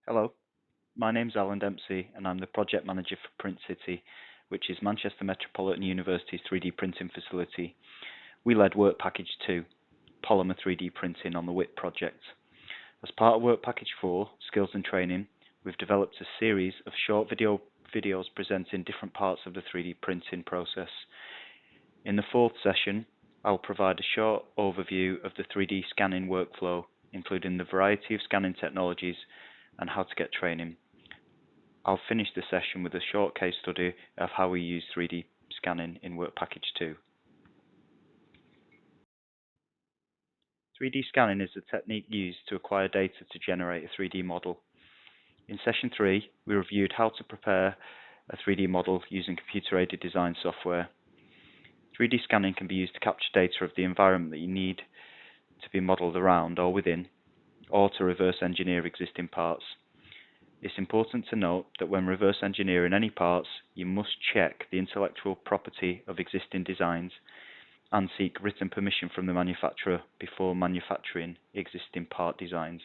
Hello, my name's Alan Dempsey and I'm the project manager for Print City, which is Manchester Metropolitan University's 3D printing facility. We led Work Package 2, Polymer 3D printing on the WIP project. As part of Work Package 4, Skills and Training, we've developed a series of short videos presenting different parts of the 3D printing process. In the fourth session, I'll provide a short overview of the 3D scanning workflow, including the variety of scanning technologies and how to get training. I'll finish the session with a short case study of how we use 3D scanning in Work Package 2. 3D scanning is the technique used to acquire data to generate a 3D model. In session 3, we reviewed how to prepare a 3D model using computer-aided design software. 3D scanning can be used to capture data of the environment that you need to be modeled around or within, or to reverse engineer existing parts. It's important to note that when reverse engineering any parts, you must check the intellectual property of existing designs and seek written permission from the manufacturer before manufacturing existing part designs.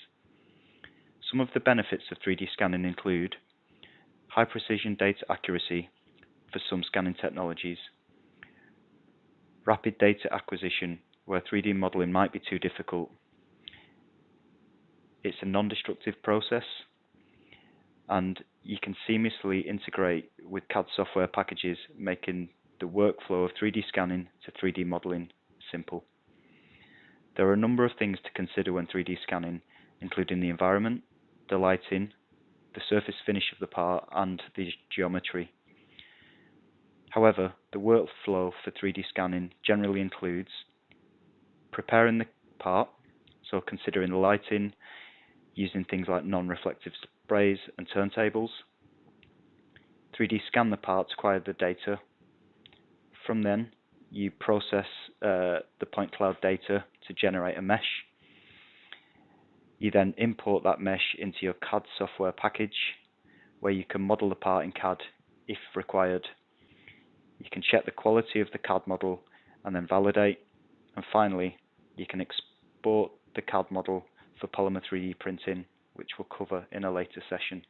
Some of the benefits of 3D scanning include high precision data accuracy for some scanning technologies, rapid data acquisition where 3D modeling might be too difficult. It's a non-destructive process, and you can seamlessly integrate with CAD software packages, making the workflow of 3D scanning to 3D modeling simple. There are a number of things to consider when 3D scanning, including the environment, the lighting, the surface finish of the part, and the geometry. However, the workflow for 3D scanning generally includes preparing the part, so considering the lighting, using things like non-reflective sprays and turntables. 3D scan the part to acquire the data. From then, you process the point cloud data to generate a mesh. You then import that mesh into your CAD software package, where you can model the part in CAD if required. You can check the quality of the CAD model and then validate. And finally, you can export the CAD model for Polymer 3D printing, which we'll cover in a later session.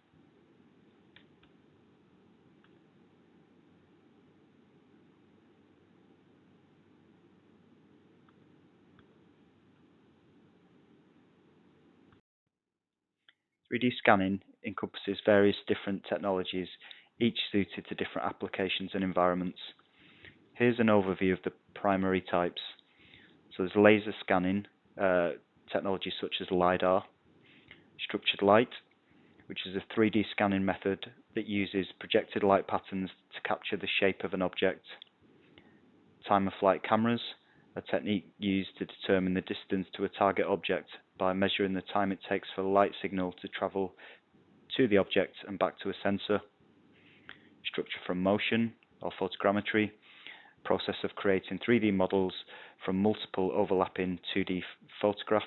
Three D scanning encompasses various different technologies, each suited to different applications and environments. Here's an overview of the primary types. So there's laser scanning, technologies such as LiDAR, structured light, which is a 3D scanning method that uses projected light patterns to capture the shape of an object. Time-of-flight cameras, a technique used to determine the distance to a target object by measuring the time it takes for the light signal to travel to the object and back to a sensor. Structure from motion, or photogrammetry, process of creating 3D models from multiple overlapping 2D photographs.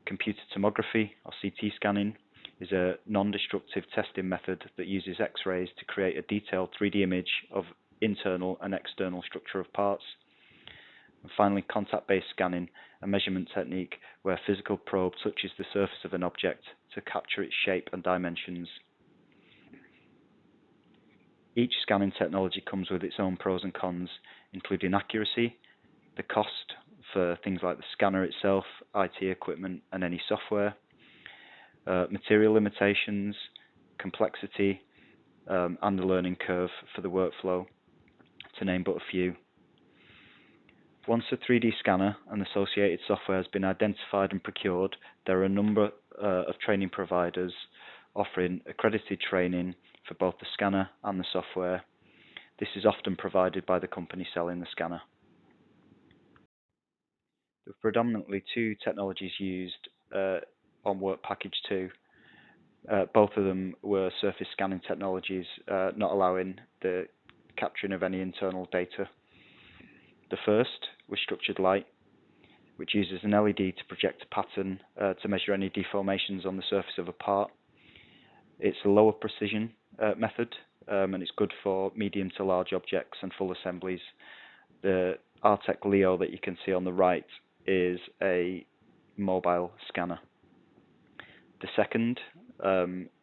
Computer tomography, or CT scanning, is a non-destructive testing method that uses X-rays to create a detailed 3D image of internal and external structure of parts. And finally, contact-based scanning, a measurement technique where a physical probe touches the surface of an object to capture its shape and dimensions. Each scanning technology comes with its own pros and cons, including accuracy, the cost for things like the scanner itself, IT equipment, and any software, material limitations, complexity, and the learning curve for the workflow, to name but a few. Once a 3D scanner and associated software has been identified and procured, there are a number of training providers offering accredited training for both the scanner and the software. This is often provided by the company selling the scanner. There are predominantly two technologies used on Work Package 2. Both of them were surface scanning technologies, not allowing the capturing of any internal data. The first was structured light, which uses an LED to project a pattern to measure any deformations on the surface of a part. It's a lower precision method, and it's good for medium to large objects and full assemblies. The Artec Leo that you can see on the right is a mobile scanner. The second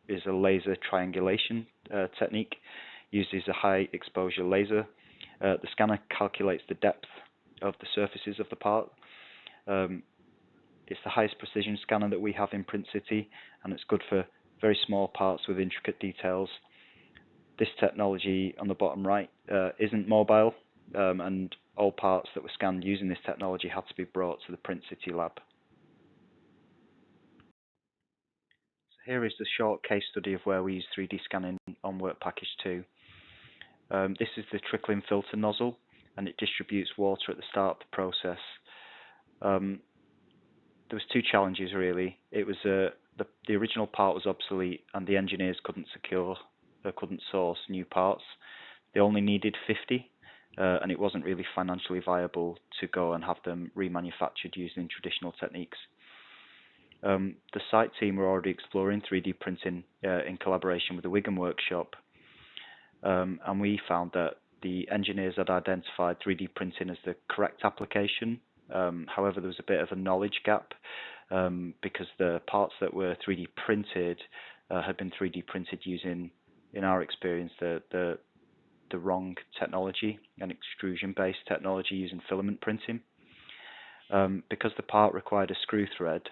is a laser triangulation technique. Uses a high exposure laser. The scanner calculates the depth of the surfaces of the part. It's the highest precision scanner that we have in Print City, and it's good for very small parts with intricate details. This technology on the bottom right isn't mobile, and all parts that were scanned using this technology had to be brought to the Print City lab. So here is the short case study of where we use 3D scanning on Work Package 2. This is the trickling filter nozzle, and it distributes water at the start of the process. There was two challenges really. It was the original part was obsolete, and the engineers couldn't source new parts. They only needed 50, and it wasn't really financially viable to go and have them remanufactured using traditional techniques. The site team were already exploring 3D printing in collaboration with the Wigan workshop, and we found that the engineers had identified 3D printing as the correct application. However, there was a bit of a knowledge gap because the parts that were 3D printed had been 3D printed using, in our experience, the wrong technology, an extrusion-based technology using filament printing. Because the part required a screw thread,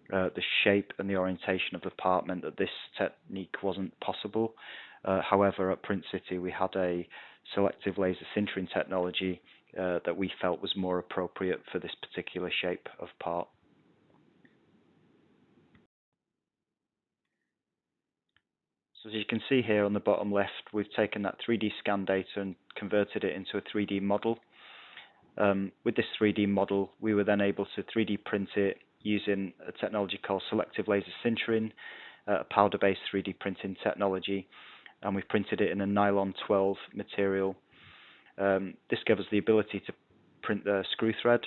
the shape and the orientation of the part meant that this technique wasn't possible. However, at Print City we had a selective laser sintering technology that we felt was more appropriate for this particular shape of part. So as you can see here on the bottom left, we've taken that 3D scan data and converted it into a 3D model. With this 3D model, we were then able to 3D print it using a technology called selective laser sintering, a powder-based 3D printing technology, and we've printed it in a nylon 12 material. This gave us the ability to print the screw thread,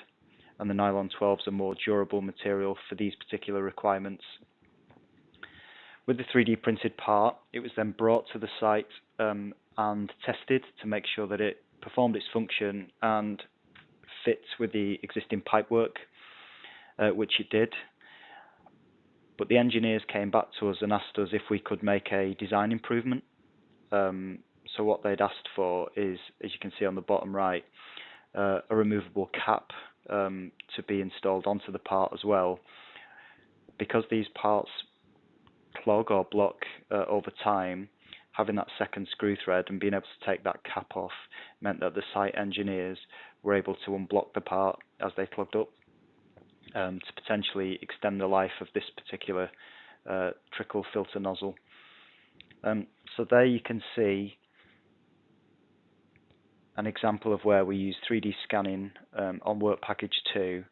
and the nylon 12s are more durable material for these particular requirements. With the 3D printed part, it was then brought to the site and tested to make sure that it performed its function and fits with the existing pipework, which it did. But the engineers came back to us and asked us if we could make a design improvement. So what they'd asked for is, as you can see on the bottom right, a removable cap to be installed onto the part as well. Because these parts clog or block over time, having that second screw thread and being able to take that cap off meant that the site engineers were able to unblock the part as they clogged up to potentially extend the life of this particular trickle filter nozzle. So there you can see an example of where we use 3D scanning on Work Package 2.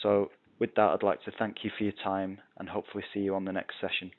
So with that, I'd like to thank you for your time and hopefully see you on the next session.